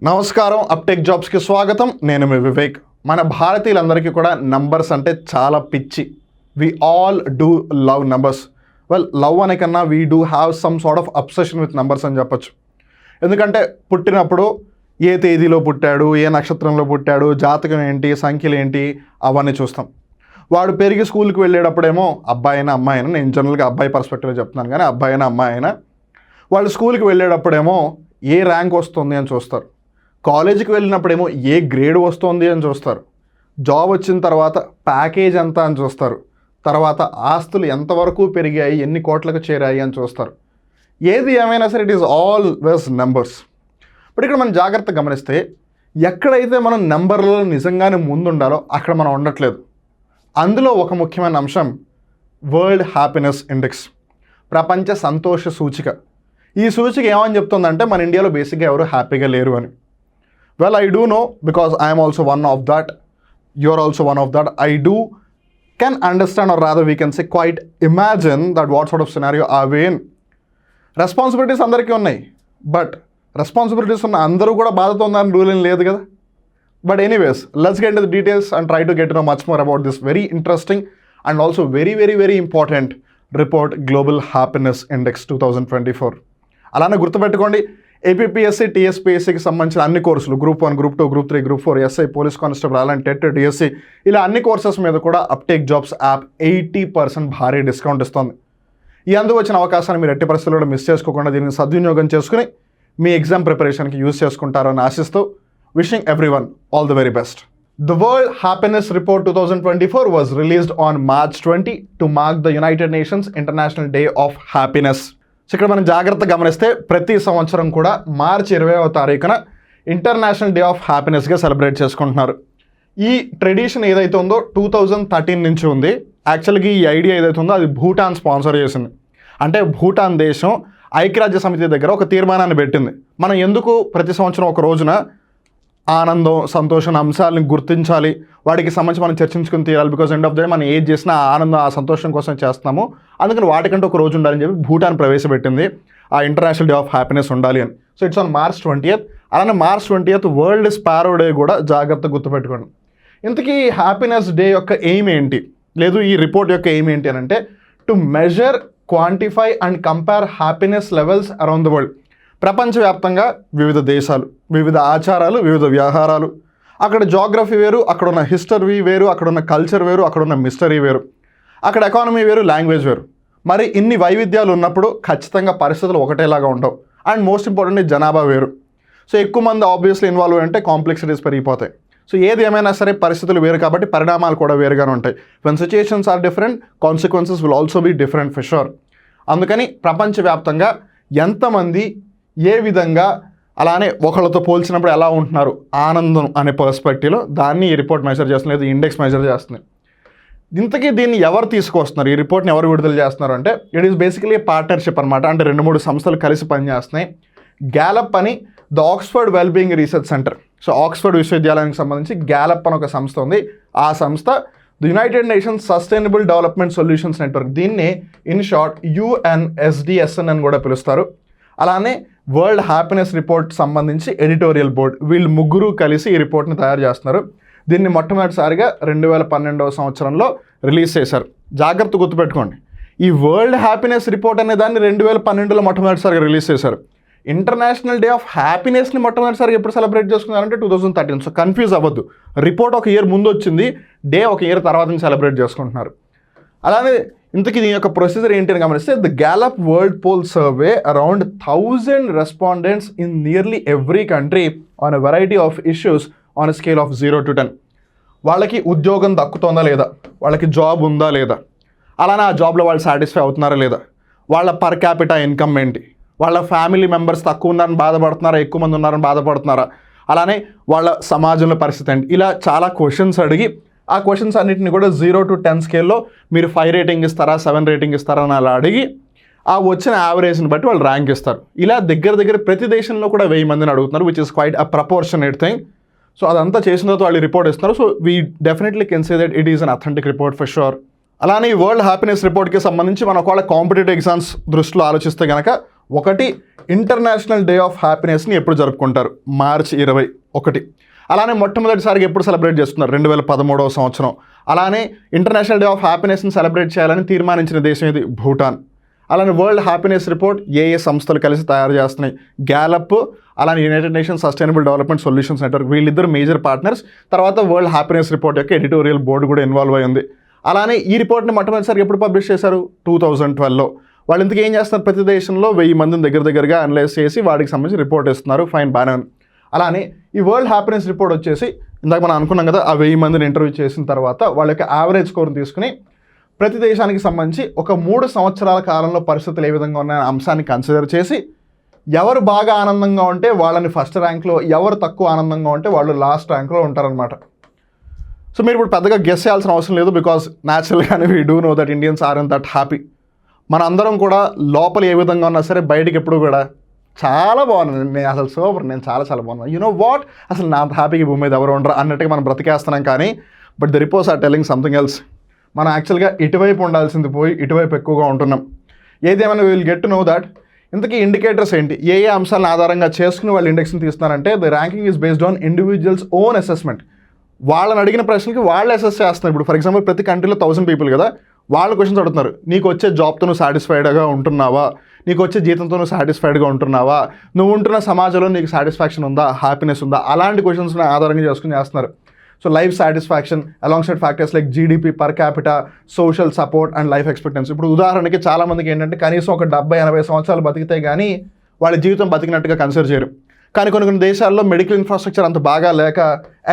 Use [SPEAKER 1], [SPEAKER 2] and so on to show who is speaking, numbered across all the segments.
[SPEAKER 1] నమస్కారం, అప్టెక్ జాబ్స్కి స్వాగతం. నేను మీ వివేక్. మన భారతీయులందరికీ కూడా నంబర్స్ అంటే చాలా పిచ్చి. We all do love numbers. Love అనే కన్నా we do have some sort of obsession with numbers అని చెప్పొచ్చు. ఎందుకంటే పుట్టినప్పుడు ఏ తేదీలో పుట్టాడు, ఏ నక్షత్రంలో పుట్టాడు, జాతకం ఏంటి, సంఖ్యలు ఏంటి అవన్నీ చూస్తాం. వాడు పెరిగి స్కూల్కి వెళ్ళేటప్పుడేమో అబ్బాయి అయినా అమ్మాయి అయినా, నేను జనరల్గా అబ్బాయి పర్స్పెక్టివ్లో చెప్తున్నాను, కానీ అబ్బాయి అయినా అమ్మాయి అయినా వాళ్ళు స్కూల్కి వెళ్ళేటప్పుడేమో ఏ ర్యాంక్ వస్తుంది అని చూస్తారు. కాలేజీకి వెళ్ళినప్పుడేమో ఏ గ్రేడ్ వస్తుంది అని చూస్తారు. జాబ్ వచ్చిన తర్వాత ప్యాకేజ్ ఎంత అని చూస్తారు. తర్వాత ఆస్తులు ఎంతవరకు పెరిగాయి, ఎన్ని కోట్లకు చేరాయి అని చూస్తారు. ఏది ఏమైనా సరే it is always numbers. But ఇక్కడ మనం జాగ్రత్తగా గమనిస్తే ఎక్కడైతే మనం నెంబర్లలో నిజంగానే ముందుండాలో అక్కడ మనం ఉండట్లేదు. అందులో ఒక ముఖ్యమైన అంశం వరల్డ్ హ్యాపీనెస్ ఇండెక్స్, ప్రపంచ సంతోష సూచిక. ఈ సూచిక ఏమని చెప్తుందంటే మన ఇండియాలో బేసిక్గా ఎవరు హ్యాపీగా లేరు అని. Well, I do know because I am also one of that. You are also one of that. I can understand, or rather we can say quite imagine that what sort of scenario are we in. Responsibilities అందరికీ ఉన్నాయి, but responsibilities ఉన్న అందరూ కూడా బాధతో ఉందని rule ఏం లేదు కదా. But anyways, let's get into the details and try to get to no much more about this very interesting and also very very very important report, global happiness index 2024. అలానే గుర్తుపెట్టుకోండి, ఏపీఎస్సీ టీఎస్పీఎస్సీకి సంబంధించిన అన్ని కోర్సులు, group 1, group 2, group 3, group 4, SI, police constable, అలాంటి TET, DSC, ఇలా అన్ని courses మీద కూడా అప్టేక్ జాబ్స్ యాప్ 80% భారీ డిస్కౌంట్ ఇస్తుంది. ఈ అందు వచ్చిన అవకాశాన్ని మీరు ఎట్టి పరిస్థితుల్లో మిస్ చేసుకోకుండా దీన్ని సద్వినియోగం చేసుకుని మీ ఎగ్జామ్ ప్రిపరేషన్కి యూజ్ చేసుకుంటారని ఆశిస్తూ wishing everyone all the very best. The World Happiness Report 2024 was released on March 20 to mark the United Nations International Day of Happiness. So ఇక్కడ మనం జాగ్రత్తగా గమనిస్తే ప్రతి సంవత్సరం కూడా మార్చి 20వ తారీఖున ఇంటర్నేషనల్ డే ఆఫ్ హ్యాపీనెస్గా సెలబ్రేట్ చేసుకుంటున్నారు. ఈ ట్రెడిషన్ ఏదైతే ఉందో 2013 నుంచి ఉంది. యాక్చువల్గా ఈ ఐడియా ఏదైతే ఉందో అది భూటాన్ స్పాన్సర్ చేసింది. అంటే భూటాన్ దేశం ఐక్యరాజ్య సమితి దగ్గర ఒక తీర్మానాన్ని పెట్టింది, మనం ఎందుకు ప్రతి సంవత్సరం ఒక రోజున ఆనందం, సంతోషం అంశాలను గుర్తించాలి, వాటికి సంబంధించి మనం చర్చించుకుని తీరాలి. Because end of the day మనం ఏది చేసినా ఆనందం, ఆ సంతోషం కోసం చేస్తున్నాము, అందుకని వాటికంటే ఒక రోజు ఉండాలని చెప్పి భూటాన్ ప్రవేశపెట్టింది ఆ ఇంటర్నేషనల్ డే ఆఫ్ హ్యాపీనెస్ ఉండాలి అని. So it's on March 20th. అలానే March 20th world sparrow day కూడా జాగ్రత్తగా గుర్తుపెట్టుకోండి. ఇంతకీ హ్యాపీనెస్ డే యొక్క ఎయిమ్ ఏంటి, లేదు ఈ రిపోర్ట్ యొక్క ఎయిమ్ ఏంటి అని అంటే to measure, quantify and compare happiness levels around the world. ప్రపంచవ్యాప్తంగా వివిధ దేశాలు, వివిధ ఆచారాలు, వివిధ వ్యవహారాలు, అక్కడ జాగ్రఫీ వేరు, అక్కడున్న హిస్టరీ వేరు, అక్కడున్న కల్చర్ వేరు, అక్కడున్న మిస్టరీ వేరు, అక్కడ ఎకానమీ వేరు, లాంగ్వేజ్ వేరు. మరి ఇన్ని వైవిధ్యాలు ఉన్నప్పుడు ఖచ్చితంగా పరిస్థితులు ఒకటేలాగా ఉండవు. అండ్ మోస్ట్ ఇంపార్టెంట్ జనాభా వేరు. సో ఎక్కువ మంది ఆబ్వియస్లీ ఇన్వాల్వ్ అంటే కాంప్లెక్సిటీస్ పెరిగిపోతాయి. సో ఏది ఏమైనా సరే పరిస్థితులు వేరు కాబట్టి పరిణామాలు కూడా వేరుగానే ఉంటాయి. When situations are different, consequences will also be different for sure. అందుకని ప్రపంచవ్యాప్తంగా ఎంతమంది ఏ విధంగా, అలానే ఒకళ్ళతో పోల్చినప్పుడు ఎలా ఉంటున్నారు ఆనందం అనే పర్స్పెక్టివ్లో దాన్ని ఈ రిపోర్ట్ మెజర్ చేస్తుంది, లేదు ఇండెక్స్ మెజర్ చేస్తుంది. ఇంతకీ దీన్ని ఎవరు తీసుకొస్తున్నారు, ఈ రిపోర్ట్ని ఎవరు విడుదల చేస్తున్నారు అంటే ఇట్ ఈస్ బేసికలీ పార్ట్నర్షిప్ అనమాట. అంటే 2-3 సంస్థలు కలిసి పనిచేస్తున్నాయి. గ్యాలప్ అని the Oxford wellbeing research centre, so Oxford విశ్వవిద్యాలయానికి సంబంధించి గ్యాలప్ అని ఒక సంస్థ ఉంది. ఆ సంస్థ the United nations sustainable development solutions network, దీన్ని ఇన్ షార్ట్ UNSDSN అని కూడా పిలుస్తారు. అలానే వరల్డ్ హ్యాపీనెస్ రిపోర్ట్ సంబంధించి ఎడిటోరియల్ బోర్డ్, వీళ్ళు ముగ్గురు కలిసి ఈ రిపోర్ట్ని తయారు చేస్తున్నారు. దీన్ని మొట్టమొదటిసారిగా 2012వ సంవత్సరంలో రిలీజ్ చేశారు. జాగ్రత్త గుర్తుపెట్టుకోండి, ఈ వరల్డ్ హ్యాపీనెస్ రిపోర్ట్ అనే దాన్ని 2012లో మొట్టమొదటిసారిగా రిలీజ్ చేశారు. ఇంటర్నేషనల్ డే ఆఫ్ హ్యాపీనెస్ని మొట్టమొదటిసారిగా ఎప్పుడు సెలబ్రేట్ చేసుకున్నారంటే 2013. సో కన్ఫ్యూజ్ అవ్వద్దు, రిపోర్ట్ ఒక ఇయర్ ముందు వచ్చింది, డే ఒక ఇయర్ తర్వాత నుంచి సెలబ్రేట్ చేసుకుంటున్నారు. అలానే ఇంతకీ దీని యొక్క ప్రొసీజర్ ఏంటి అని గమనిస్తే the Gallup world pole survey around 1000 respondents in nearly every country on a variety of issues on a scale of 0 to 10. వాళ్ళకి ఉద్యోగం దక్కుతుందా లేదా, వాళ్ళకి జాబ్ ఉందా లేదా, అలానే ఆ జాబ్లో వాళ్ళు సాటిస్ఫై అవుతున్నారా లేదా, వాళ్ళ పర్ క్యాపిటా ఇన్కమ్ ఏంటి, వాళ్ళ ఫ్యామిలీ మెంబర్స్ తక్కువ ఉన్నారని బాధపడుతున్నారా, ఎక్కువ మంది ఉన్నారని బాధపడుతున్నారా, అలానే వాళ్ళ సమాజంలో పరిస్థితి ఏంటి, ఇలా చాలా క్వశ్చన్స్ అడిగి ఆ క్వశ్చన్స్ అన్నింటిని కూడా 0 to 10 స్కేల్లో మీరు 5 రేటింగ్ ఇస్తారా, 7 రేటింగ్ ఇస్తారా అని అలా అడిగి ఆ వచ్చిన యావరేజ్ని బట్టి వాళ్ళు ర్యాంక్ ఇస్తారు. ఇలా దగ్గర ప్రతి దేశంలో కూడా 1000 మందిని అడుగుతున్నారు, which is quite a proportionate thing. So అదంతా చేసిన తర్వాత వాళ్ళు రిపోర్ట్ ఇస్తున్నారు. So we definitely can say that it is an authentic report for sure. అలానే ఈ వరల్డ్ హ్యాపీనెస్ రిపోర్ట్కి సంబంధించి మనం ఒకవేళ కాంపిటేటివ్ ఎగ్జామ్స్ దృష్టిలో ఆలోచిస్తే కనుక ఒకటి, ఇంటర్నేషనల్ డే ఆఫ్ హ్యాపీనెస్ని ఎప్పుడు జరుపుకుంటారు? మార్చి 21. అలానే మొట్టమొదటిసారిగా ఎప్పుడు సెలబ్రేట్ చేస్తున్నారు? 2013వ సంవత్సరం. అలానే ఇంటర్నేషనల్ డే ఆఫ్ హ్యాపీనెస్ని సెలబ్రేట్ చేయాలని తీర్మానించిన దేశం ఇది భూటాన్. అలానే వరల్డ్ హ్యాపీనెస్ రిపోర్ట్ ఏ సంస్థలు కలిసి తయారు చేస్తున్నాయి? గ్యాలప్, అలానే United nations sustainable development solutions network, వీళ్ళిద్దరు మేజర్ పార్ట్నర్స్. తర్వాత వరల్డ్ హ్యాపీనెస్ రిపోర్ట్ యొక్క ఎడిటోరియల్ బోర్డు కూడా ఇన్వాల్వ్ అయ్యింది. అలానే ఈ రిపోర్ట్ని మొట్టమొదటిసారి ఎప్పుడు పబ్లిష్ చేశారు? 2012లో. వాళ్ళు ఇంతకీ ఏం చేస్తున్నారు? ప్రతి దేశంలో 1000 మందిని దగ్గరగా అనలైజ్ చేసి వాటికి సంబంధించి రిపోర్ట్ ఇస్తున్నారు. ఫైన్, బాగానే ఉంది. అలానే ఈ వరల్డ్ హ్యాపీనెస్ రిపోర్ట్ వచ్చేసి ఇందాక మనం అనుకున్నాం కదా, ఆ 1000 మందిని ఇంటర్వ్యూ చేసిన తర్వాత వాళ్ళ యొక్క యావరేజ్ స్కోర్ని తీసుకుని ప్రతి దేశానికి సంబంధించి ఒక 3 సంవత్సరాల కాలంలో పరిస్థితులు ఏ విధంగా ఉన్నాయనే అంశాన్ని కన్సిడర్ చేసి ఎవరు బాగా ఆనందంగా ఉంటే వాళ్ళని ఫస్ట్ ర్యాంక్లో, ఎవరు తక్కువ ఆనందంగా ఉంటే వాళ్ళు లాస్ట్ ర్యాంక్లో ఉంటారనమాట. సో మీరు ఇప్పుడు పెద్దగా గెస్ చేయాల్సిన అవసరం లేదు, బికాస్ న్యాచురల్గానే we do know that Indians are in that happy. మన అందరం కూడా లోపల ఏ విధంగా ఉన్నా సరే బయటికి ఎప్పుడు కూడా చాలా బాగున్నాను, నేను అసలు సూపర్, నేను చాలా బాగున్నాను, యు నో వాట్, అసలు నా హ్యాపీకి భూమి మీద ఎవరు ఉండరు అన్నట్టుగా మనం బ్రతికేస్తున్నాం. కానీ but the reports are telling something else. మనం యాక్చువల్గా ఇటువైపు ఉండాల్సింది పోయి ఇటువైపు ఎక్కువగా ఉంటున్నాం. ఏదేమైనా will get to know that. ఇంతకీ ఇండికేటర్స్ ఏంటి, ఏ అంశాలను ఆధారంగా చేసుకుని వాళ్ళు ఇండెక్స్ని తీస్తున్నారంటే the ranking is based on individuals own assessment. వాళ్ళని అడిగిన ప్రశ్నలకి వాళ్ళు అసెస్ చేస్తున్నారు. ఇప్పుడు ఫర్ ఎగ్జాంపుల్ ప్రతి కంట్రీలో 1000 పీపుల్ కదా, వాళ్ళు క్వశ్చన్స్ అడుగుతున్నారు. నీకు వచ్చే జాబ్తో నువ్వు సాటిస్ఫైడ్గా ఉంటున్నావా? నీకు వచ్చే జీతంతో నువ్వు సాటిస్ఫైడ్గా ఉంటున్నావా? నువ్వు ఉంటున్న సమాజంలో నీకు సాటిస్ఫాక్షన్ ఉందా, హ్యాపీనెస్ ఉందా? అలాంటి క్వశ్చన్స్ని ఆధారంగా చేసుకుని చేస్తున్నారు. So life satisfaction along side factors like GDP, per capita, social support and life expectancy. ఇప్పుడు ఉదాహరణకి చాలామందికి ఏంటంటే కనీసం ఒక 70-80 సంవత్సరాలు బతికితే కానీ వాళ్ళ జీవితం బతికినట్టుగా కన్సిడర్ చేయరు. కానీ కొన్ని దేశాల్లో మెడికల్ ఇన్ఫ్రాస్ట్రక్చర్ అంత బాగా లేక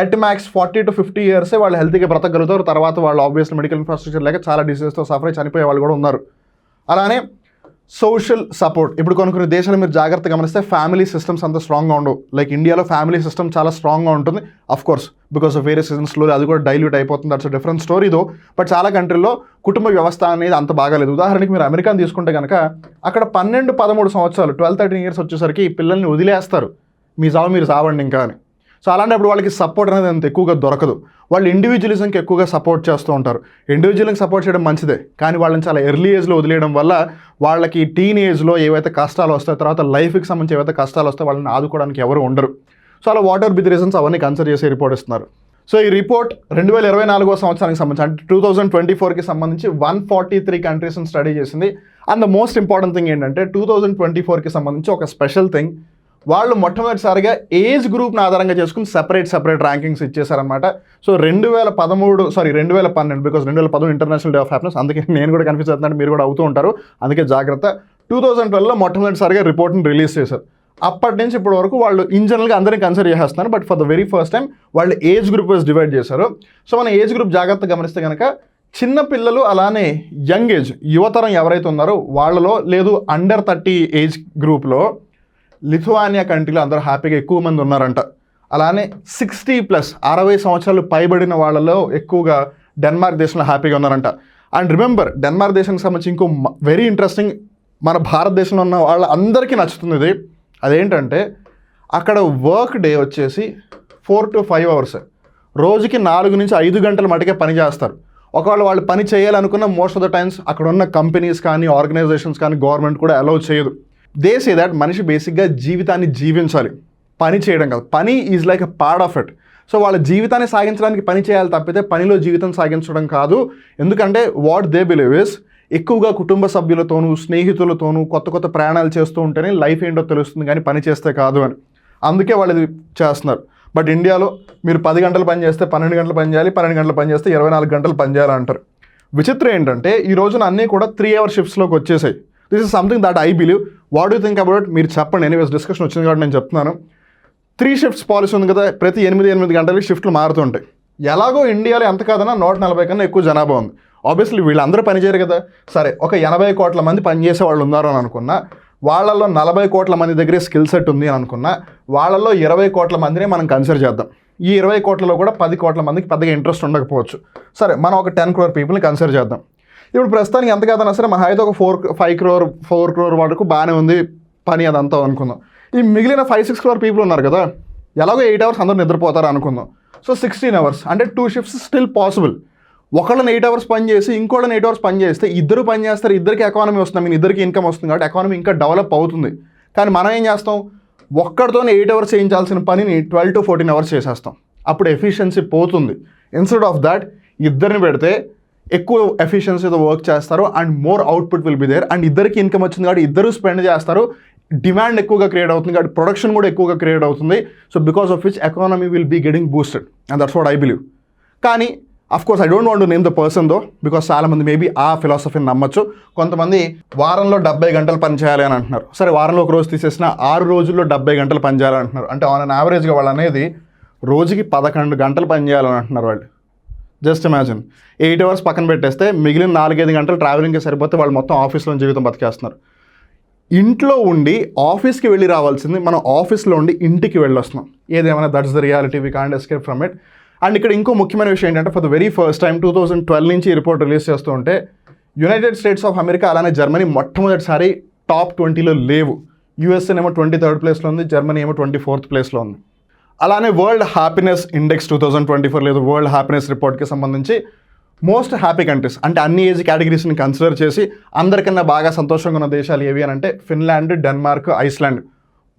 [SPEAKER 1] అట్ మ్యాక్స్ 40 to 50 ఇయర్సే వాళ్ళు హెల్తీగా బ్రతకగలుగుతారు. తర్వాత వాళ్ళు ఆబ్వియస్లీ మెడికల్ ఇన్ఫ్రాస్ట్రక్చర్ లేక చాలా డిసీజెస్తో సఫర్ అయి చనిపోయే వాళ్ళు కూడా ఉన్నారు. అలానే సోషల్ సపోర్ట్. ఇప్పుడు కొన్ని దేశాలు మీరు జాగ్రత్తగా గమనిస్తే ఫ్యామిలీ సిస్టమ్స్ అంత స్ట్రాంగ్గా ఉండవు. లైక్ ఇండియాలో ఫ్యామిలీ సిస్టమ్ చాలా స్ట్రాంగ్గా ఉంటుంది. Of course because of various రీజన్స్లో అది కూడా డైల్యూట్ అయిపోతుంది. That's different story though. But చాలా కంట్రీల్లో కుటుంబ వ్యవస్థ అనేది అంత బాగాలేదు. ఉదాహరణకి మీరు అమెరికాని తీసుకుంటే కనుక అక్కడ 12-13 సంవత్సరాలు 12-13 ఇయర్స్ వచ్చేసరికి పిల్లల్ని వదిలేస్తారు, మీ చావు మీరు చావండి ఇంకా అని. సో అలాంటప్పుడు వాళ్ళకి సపోర్ట్ అనేది అంత ఎక్కువగా దొరకదు. వాళ్ళు ఇండివిజువలిజంకి ఎక్కువగా సపోర్ట్ చేస్తూ ఉంటారు. ఇండివిజువల్కి సపోర్ట్ చేయడం మంచిదే, కానీ వాళ్ళని చాలా ఎర్లీ ఏజ్లో వదిలేయడం వల్ల వాళ్ళకి టీన్ ఏజ్లో ఏవైతే కష్టాలు వస్తాయో, తర్వాత లైఫ్కి సంబంధించి ఏవైతే కష్టాలు వస్తాయో వాళ్ళని ఆదుకోవడానికి ఎవరు ఉండరు. సో అలా what are be the reasons అవన్నీ కన్సిడర్ చేసి రిపోర్ట్ ఇస్తున్నారు. సో ఈ రిపోర్ట్ 2024వ సంవత్సరానికి సంబంధించి అంటే 2024కి సంబంధించి 143 కంట్రీస్ని స్టడీ చేసింది. And the most important thing ఏంటంటే 2024కి సంబంధించి ఒక స్పెషల్ థింగ్, వాళ్ళు మొట్టమొదటిసారిగా ఏజ్ గ్రూప్ని ఆధారంగా చేసుకుని సెపరేట్ ర్యాంకింగ్స్ ఇచ్చేసారనమాట. So 2012 because 2013 international day of happiness, అందుకే నేను కూడా కన్ఫ్యూజ్ అవుతున్నాను, మీరు కూడా అవుతూ ఉంటారు, అందుకే జాగ్రత్త. 2012లో మొట్టమొదటిసారిగా రిపోర్ట్ని రిలీజ్ చేశారు. అప్పటి నుంచి ఇప్పటి వరకు వాళ్ళు ఇన్ జనరల్గా అందరినీ కన్సిడర్ చేసేస్తున్నారు. But for the very first time వాళ్ళు ఏజ్ గ్రూప్ వైజ్ డివైడ్ చేశారు. సో మన ఏజ్ గ్రూప్ జాగ్రత్తగా గమనిస్తే కనుక చిన్న పిల్లలు అలానే యంగ్ ఏజ్ యువతరం ఎవరైతే ఉన్నారో వాళ్ళలో, లేదు అండర్ 30 ఏజ్ గ్రూప్లో లిథువానియా కంట్రీలో అందరూ హ్యాపీగా ఎక్కువ మంది ఉన్నారంట. అలానే 60+ 60 సంవత్సరాలు పైబడిన వాళ్ళలో ఎక్కువగా డెన్మార్క్ దేశంలో హ్యాపీగా ఉన్నారంట. అండ్ రిమెంబర్, డెన్మార్క్ దేశానికి సంబంధించి ఇంకో వెరీ ఇంట్రెస్టింగ్, మన భారతదేశంలో ఉన్న వాళ్ళందరికీ నచ్చుతుంది ఇది. అదేంటంటే అక్కడ వర్క్ డే వచ్చేసి 4 to 5 అవర్స్, రోజుకి 4 నుంచి 5 గంటల మటుకే పని చేస్తారు. ఒకవేళ వాళ్ళు పని చేయాలనుకున్న మోస్ట్ ఆఫ్ ద టైమ్స్ అక్కడ ఉన్న కంపెనీస్ కానీ ఆర్గనైజేషన్స్ కానీ గవర్నమెంట్ కూడా అలౌ చేయదు. దే సే దట్ మనిషి బేసిక్గా జీవితాన్ని జీవించాలి, పని చేయడం కాదు. పని is like a part of it. So వాళ్ళ జీవితాన్ని సాగించడానికి పని చేయాలి తప్పితే పనిలో జీవితం సాగించడం కాదు. ఎందుకంటే వాట్ దే బిలీవ్ ఇస్ ఎక్కువగా కుటుంబ సభ్యులతోనూ స్నేహితులతోనూ కొత్త ప్రయాణాలు చేస్తూ ఉంటేనే లైఫ్ ఏంటో తెలుస్తుంది, కానీ పని చేస్తే కాదు అని. అందుకే వాళ్ళు ఇది చేస్తున్నారు. బట్ ఇండియాలో మీరు 10 గంటలు పని చేస్తే 12 గంటలు పని చేయాలి, 12 గంటలు పని చేస్తే 24 గంటలు పని చేయాలంటారు. విచిత్రం ఏంటంటే ఈ రోజున అన్నీ కూడా 3 hour షిఫ్ట్స్లోకి వచ్చేసాయి. This is something that I believe. What you think about, మీరు చెప్పండి. ఎనీవేస్ డిస్కషన్ వచ్చింది కాబట్టి నేను చెప్తున్నాను. 3 shifts పాలసీ ఉంది కదా, ప్రతి 8 గంటలకి షిఫ్ట్లు మారుతుంటాయి. ఎలాగో ఇండియాలో ఎంత కాదన్నా 140 కన్నా ఎక్కువ జనాభా ఉంది. ఆబ్వియస్లీ వీళ్ళందరూ పనిచేయరు కదా. సరే, ఒక 80 కోట్ల మంది పనిచేసే వాళ్ళు ఉన్నారు అని అనుకున్నా, వాళ్ళల్లో 40 కోట్ల మంది దగ్గరే స్కిల్ సెట్ ఉంది అని అనుకున్నా, వాళ్ళల్లో 20 కోట్ల మందిని మనం కన్సిడర్ చేద్దాం. ఈ 20 కోట్లలో కూడా 10 కోట్ల మందికి పెద్దగా ఇంట్రెస్ట్ ఉండకపోవచ్చు. సరే, మనం ఒక 10 crore పీపుల్ని కన్సిడర్ చేద్దాం. ఇప్పుడు ప్రస్తుతానికి ఎంత కాదన్నా సరే మహా అయితే ఒక 4 crore వరకు బాగానే ఉంది పని అదంతా అనుకుందాం. ఈ మిగిలిన 5-6 crore పీపుల్ ఉన్నారు కదా, ఎలాగో 8 hours అందరూ నిద్రపోతారు అనుకుందాం. సో 16 hours అంటే 2 shifts స్టిల్ పాసిబుల్. ఒకళ్ళని 8 అవర్స్ పని చేసి ఇంకోళ్ళని 8 అవర్స్ పని చేస్తే ఇద్దరు పని చేస్తారు, ఇద్దరికి ఎకానమీ వస్తుంది, మీన్ ఇద్దరికి ఇన్కమ్ వస్తుంది కాబట్టి ఎకానమీ ఇంకా డెవలప్ అవుతుంది. కానీ మనం ఏం చేస్తాం, ఒక్కడితోనే 8 అవర్స్ చేయించాల్సిన పనిని 12 to 14 అవర్స్ చేసేస్తాం. అప్పుడు ఎఫిషియన్సీ పోతుంది. ఇన్స్టెడ్ ఆఫ్ దాట్ ఇద్దరిని పెడితే ఎక్కువ ఎఫిషియన్సీతో వర్క్ చేస్తారు and more output will be there. And ఇద్దరికి ఇన్కమ్ వచ్చింది కాబట్టి ఇద్దరు స్పెండ్ చేస్తారు, డిమాండ్ ఎక్కువగా క్రియేట్ అవుతుంది కాబట్టి ప్రొడక్షన్ కూడా ఎక్కువగా క్రియేట్ అవుతుంది. So because of which economy will be getting boosted and that's what I believe. కానీ of course I don't want to name the person though, because చాలామంది మేబీ ఆ ఫిలాసఫీని నమ్మచ్చు. కొంతమంది వారంలో 70 గంటలు పని చేయాలి అని అంటున్నారు. సరే, వారంలో ఒక రోజు తీసేసిన 6 రోజుల్లో 70 గంటలు పని చేయాలని అంటున్నారు. అంటే ఆన్ అన్ యావరేజ్గా వాళ్ళు అనేది రోజుకి 11 గంటలు పని చేయాలని అంటున్నారు వాళ్ళు. జస్ట్ ఇమాజిన్, 8 అవర్స్ పక్కన పెట్టేస్తే మిగిలిన 4-5 గంటలు ట్రావెలింగ్కి సరిపోతే వాళ్ళు మొత్తం ఆఫీస్లో జీవితం బతికేస్తున్నారు. ఇంట్లో ఉండి ఆఫీస్కి వెళ్ళి రావాల్సింది మనం ఆఫీస్లో ఉండి ఇంటికి వెళ్ళొస్తున్నాం. ఏదేమైనా that's the reality, we can't escape from it. And ఇక్కడ ఇంకో ముఖ్యమైన విషయం ఏంటంటే, for the very first time 2012 నుంచి ఈ రిపోర్ట్ రిలీజ్ చేస్తూ ఉంటే యునైటెడ్ స్టేట్స్ ఆఫ్ అమెరికా అలానే జర్మనీ మొట్టమొదటిసారి టాప్ 20లో లేవు. యూఎస్ఏ ఏమో 23rd ప్లేస్లో ఉంది, జర్మనీ ఏమో 24th ప్లేస్లో ఉంది. అలానే వరల్డ్ హ్యాపీనెస్ ఇండెక్స్ 2024 లేదు వరల్డ్ హ్యాపీనెస్ రిపోర్ట్కి సంబంధించి మోస్ట్ హ్యాపీ కంట్రీస్ అంటే అన్ని ఏజ్ కేటగిరీస్ని కన్సిడర్ చేసి అందరికన్నా బాగా సంతోషంగా ఉన్న దేశాలు ఏవి అని అంటే ఫిన్లాండ్, డెన్మార్క్, ఐస్లాండ్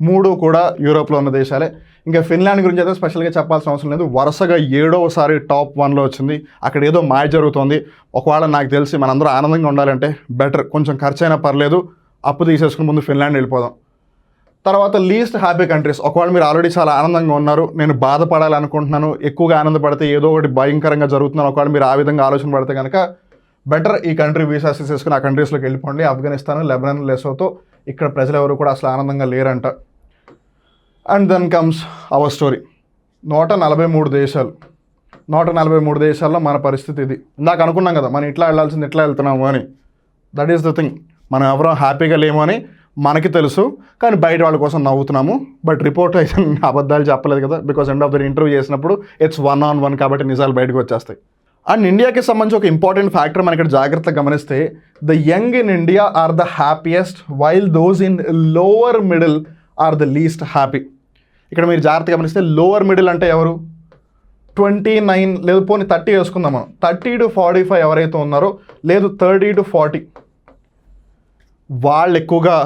[SPEAKER 1] 3 కూడా యూరోప్లో ఉన్న దేశాలే. ఇంకా ఫిన్లాండ్ గురించి అయితే స్పెషల్గా చెప్పాల్సిన అవసరం లేదు, వరుసగా 7వసారి టాప్ 1లో వచ్చింది. అక్కడ ఏదో మాయ జరుగుతుంది. ఒకవేళ నాకు తెలిసి మనందరూ ఆనందంగా ఉండాలంటే బెటర్, కొంచెం ఖర్చు అయినా పర్లేదు, అప్పు తీసేసుకుని ముందు ఫిన్లాండ్ వెళ్ళిపోదాం. తర్వాత లీస్ట్ హ్యాపీ కంట్రీస్, ఒకవేళ మీరు ఆల్రెడీ చాలా ఆనందంగా ఉన్నారు, నేను బాధపడాలనుకుంటున్నాను, ఎక్కువగా ఆనందపడితే ఏదో ఒకటి భయంకరంగా జరుగుతున్నాను, ఒకవేళ మీరు ఆ విధంగా ఆలోచన పడితే కనుక బెటర్ ఈ కంట్రీ వీసా తీసుకుని ఆ కంట్రీస్లోకి వెళ్ళిపోండి. ఆఫ్ఘనిస్తాన్, లెబనాన్, లెసోతో ఇక్కడ ప్రజలు ఎవరు కూడా అసలు ఆనందంగా లేరంట. And then comes our story. 143 దేశాలు, 143 దేశాల్లో మన పరిస్థితి ఇది. ఇందాక అనుకున్నాం కదా మనం ఇట్లా వెళ్ళాల్సింది ఇట్లా వెళ్తున్నాము అని. That is the thing. మనం ఎవరో హ్యాపీగా లేము అని మనకి తెలుసు, కానీ బయట వాళ్ళ కోసం నవ్వుతున్నాము. బట్ రిపోర్ట్ అయితే అబద్ధాలు చెప్పలేదు కదా, because end of the interview చేసినప్పుడు ఇట్స్ 1-on-1 కాబట్టి నిజాలు బయటకు వచ్చేస్తాయి. అండ్ ఇండియాకి సంబంధించి ఒక ఇంపార్టెంట్ ఫ్యాక్టర్ మనం ఇక్కడ జాగ్రత్తగా గమనిస్తే, the young in India are the happiest while those in lower middle are the least happy. ఇక్కడ మీరు జాగ్రత్తగా గమనిస్తే లోవర్ మిడిల్ అంటే ఎవరు, 29 లేదు పోనీ 30 వేసుకుందాం మనం, 30 to 45 ఎవరైతే ఉన్నారో, లేదు 30 to 40 వాళ్ళు ఎక్కువగా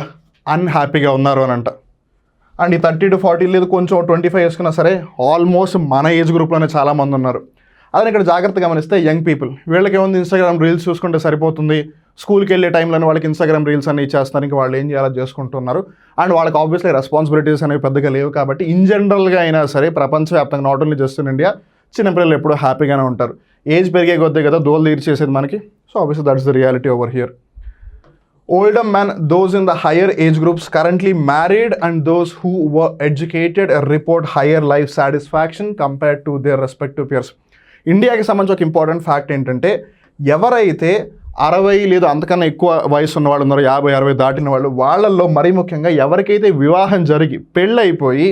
[SPEAKER 1] అన్హ్యాపీగా ఉన్నారు అని అంట. అండ్ ఈ 30 to 40 లేదు కొంచెం 25 వేసుకున్నా సరే ఆల్మోస్ట్ మన ఏజ్ గ్రూప్లోనే చాలామంది ఉన్నారు. అదే ఇక్కడ జాగ్రత్తగా గమనిస్తే యంగ్ పీపుల్, వీళ్ళకి ఏముంది ఇన్స్టాగ్రామ్ రీల్స్ చూసుకుంటే సరిపోతుంది, స్కూల్కి వెళ్ళే టైంలోనే వాళ్ళకి ఇన్స్టాగ్రామ్ రీల్స్ అన్ని ఇచ్చేస్తారు, ఇంకా వాళ్ళు ఏం చేయాలో చేసుకుంటున్నారు. అండ్ వాళ్ళకి ఆబ్వియస్లీ రెస్పాన్సిబిలిటీస్ అనేవి పెద్దగా లేవు కాబట్టి ఇన్ జనరల్గా అయినా సరే ప్రపంచవ్యాప్తంగా not only just in India చిన్నపిల్లలు ఎప్పుడూ హ్యాపీగానే ఉంటారు. ఏజ్ పెరిగే కొద్దే కదా దోలు తీర్చేసేది మనకి. So obviously that's the reality over here. Older men, those in the higher age groups currently married and those who were educated report higher life satisfaction compared to their respective peers. ఇండియాకి సంబంధించి ఒక important fact ఏంటంటే, ఎవరైతే 60 లేదు అంతకన్నా ఎక్కువ వయసు ఉన్న వాళ్ళు ఉన్నారో, 50-60 దాటిన వాళ్ళు, వాళ్ళల్లో మరీ ముఖ్యంగా ఎవరికైతే వివాహం జరిగి పెళ్ళైపోయి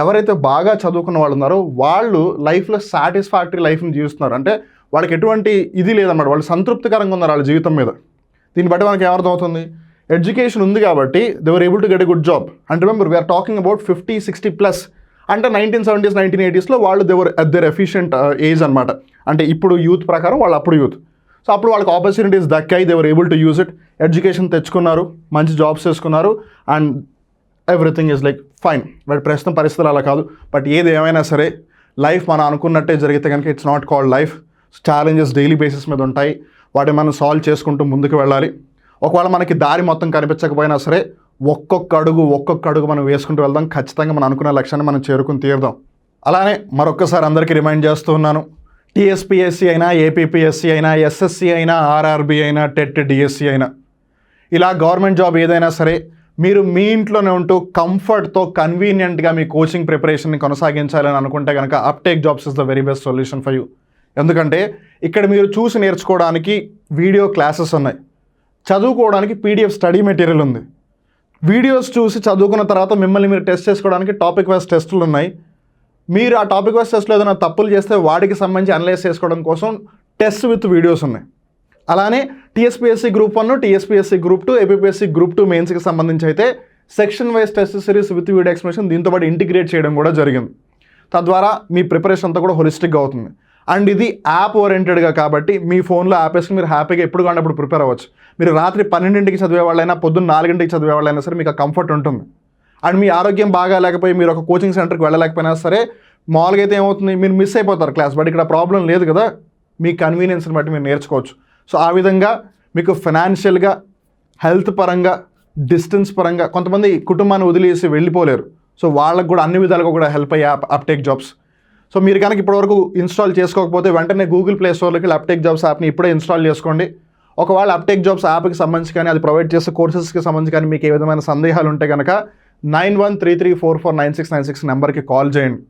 [SPEAKER 1] ఎవరైతే బాగా చదువుకున్న వాళ్ళు ఉన్నారో వాళ్ళు లైఫ్లో సాటిస్ఫాక్టరీ లైఫ్ని జీవిస్తున్నారు. అంటే వాళ్ళకి ఎటువంటి ఇది లేదన్నమాట, వాళ్ళు సంతృప్తికరంగా ఉన్నారు వాళ్ళ జీవితం మీద. దీన్ని బట్టి మనకి ఏమర్థం అవుతుంది, ఎడ్యుకేషన్ ఉంది కాబట్టి they were able to get a good job. And remember we're talking about 50-60+ అంటే 1970s 1980sలో వాళ్ళు they were at their efficient age అనమాట. అంటే ఇప్పుడు యూత్ ప్రకారం వాళ్ళు అప్పుడు యూత్. సో అప్పుడు వాళ్ళకి ఆపర్చునిటీస్ దక్కాయి, they were able to use it, education తెచ్చుకున్నారు, మంచి జాబ్స్ చేసుకున్నారు, and everything is like fine. But ప్రస్తుతం పరిస్థితులు అలా కాదు. బట్ ఏది ఏమైనా సరే లైఫ్ మనం అనుకున్నట్టే జరిగితే కనుక it's not called life. Challenges daily basis మీద ఉంటాయి, వాటిని మనం సాల్వ్ చేసుకుంటూ ముందుకు వెళ్ళాలి. ఒకవేళ మనకి దారి మొత్తం కనిపించకపోయినా సరే ఒక్కొక్క అడుగు మనం వేసుకుంటూ వెళ్దాం. ఖచ్చితంగా మనం అనుకున్న లక్ష్యాన్ని మనం చేరుకుని తీరుదాం. అలానే మరొక్కసారి అందరికీ రిమైండ్ చేస్తూ ఉన్నాను, టీఎస్పీఎస్సీ అయినా, ఏపీపీఎస్సీ అయినా, ఎస్ఎస్సీ అయినా, ఆర్ఆర్బీ అయినా, టెట్, డిఎస్సీ అయినా, ఇలా గవర్నమెంట్ జాబ్ ఏదైనా సరే మీరు మీ ఇంట్లోనే ఉంటూ కంఫర్ట్తో కన్వీనియంట్గా మీ కోచింగ్ ప్రిపరేషన్ని కొనసాగించాలని అనుకుంటే కనుక uptake jobs is the very best solution for you. ఎందుకంటే ఇక్కడ మీరు చూసి నేర్చుకోవడానికి వీడియో క్లాసెస్ ఉన్నాయి, చదువుకోవడానికి పీడిఎఫ్ స్టడీ మెటీరియల్ ఉంది, వీడియోస్ చూసి చదువుకున్న తర్వాత మిమ్మల్ని మీరు టెస్ట్ చేసుకోవడానికి టాపిక్ వైజ్ టెస్టులు ఉన్నాయి. మీరు ఆ టాపిక్ వైజ్ టెస్ట్లో ఏదైనా తప్పులు చేస్తే వాటికి సంబంధించి అనలైజ్ చేసుకోవడం కోసం టెస్ట్ విత్ వీడియోస్ ఉన్నాయి. అలానే TSPSC group 1, TSPSC group 2, APPSC group 2 మెయిన్స్కి సంబంధించి అయితే section wise test series with video explanation దీంతో పాటు ఇంటిగ్రేట్ చేయడం కూడా జరిగింది. తద్వారా మీ ప్రిపరేషన్ అంతా కూడా హోలిస్టిక్గా అవుతుంది. అండ్ ఇది యాప్ ఓరియంటెడ్గా కాబట్టి మీ ఫోన్లో యాప్ వేసుకుని మీరు హ్యాపీగా ఎప్పుడు కానీ అప్పుడు ప్రిపేర్ అవ్వచ్చు. మీరు రాత్రి 12ంటికి చదివే వాళ్ళైనా పొద్దున్న 4ంటికి చదివే వాళ్ళైనా సరే మీకు ఆ కంఫర్ట్ ఉంటుంది. అండ్ మీ ఆరోగ్యం బాగా లేకపోయి మీరు ఒక కోచింగ్ సెంటర్కి వెళ్ళలేకపోయినా సరే మామూలుగా అయితే ఏమవుతుంది, మీరు మిస్ అయిపోతారు క్లాస్. బట్ ఇక్కడ ప్రాబ్లం లేదు కదా, మీ కన్వీనియన్స్ని బట్టి మీరు నేర్చుకోవచ్చు. సో ఆ విధంగా మీకు ఫైనాన్షియల్గా, హెల్త్ పరంగా, డిస్టెన్స్ పరంగా కొంతమంది కుటుంబాన్ని వదిలేసి వెళ్ళిపోలేరు. సో వాళ్ళకు కూడా అన్ని విధాలుగా కూడా హెల్ప్ అయ్యే యాప్ అప్టేక్ జాబ్స్. సో మీరు కనుక ఇప్పటివరకు ఇన్స్టాల్ చేసుకోకపోతే వెంటనే గూగుల్ ప్లే స్టోర్లోకి వెళ్ళి అప్టేక్ జాబ్స్ యాప్ని ఇప్పుడే ఇన్స్టాల్ చేసుకోండి. ఒకవేళ అప్టేక్ జాబ్స్ యాప్కి సంబంధించి కానీ అది ప్రొవైడ్ చేసే కోర్సెస్కి సంబంధించి కానీ మీకు ఏ విధమైన సందేహాలు ఉంటే కనుక 9133449696 నెంబర్కి కాల్ చేయండి.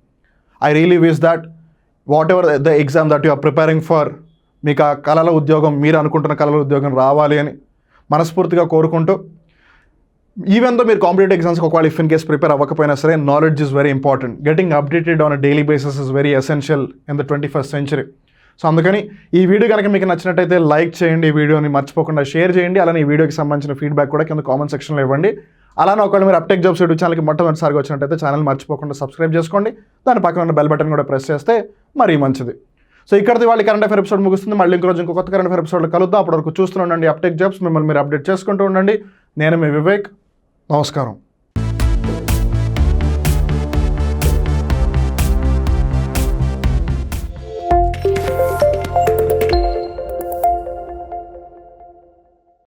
[SPEAKER 1] I really wish that whatever the exam that you are preparing for, మీకు ఆ కళల ఉద్యోగం, మీరు అనుకుంటున్న కళల ఉద్యోగం రావాలి అని మనస్ఫూర్తిగా కోరుకుంటూ, ఈవెన్ దో మీరు కాంపిటేటివ్ ఎగ్జామ్స్కి ఒకవేళ ఇఫ్ ఇన్ కేస్ ప్రిపేర్ అవ్వకపోయినా సరే knowledge is very important. Getting updated on a daily basis is very essential in the 21st century. So అందుకని ఈ వీడియో కనుక మీకు నచ్చినట్టయితే లైక్ చేయండి, ఈ వీడియోని మర్చిపోకుండా షేర్ చేయండి. అలానే ఈ వీడియోకి సంబంధించిన ఫీడ్బ్యాక్ కూడా కింద కామెంట్ సెక్షన్లో ఇవ్వండి. అలానే ఒకవేళ మీరు అప్టేక్ జాబ్స్ యూట్యూబ్ ఛానల్కి మొట్టమొదటిసారిగా వచ్చినట్టయితే ఛానల్ మర్చిపోకుండా సబ్స్క్రైబ్ చేసుకోండి. దాని పక్కన ఉన్న బెల్ బటన్ కూడా ప్రెస్ చేస్తే మరీ మంచిది. సో ఇక్కడిది వాళ్ళ కరెంట్ అఫేర్ ఎపిసోడ్ ముగుస్తుంది. మళ్ళీ ఇంకో రోజు ఇంకో కొత్త కరెంట్ అఫేర్ ఎపిసోడ్లో కలుద్దాం. అప్పటి వరకు చూస్తూ ఉండండి అప్టేక్ జాబ్స్. మిమ్మల్ని మీరు అప్డేట్ చేసుకుంటూ ఉండండి. నేను మీ వివేక్. నమస్కారం.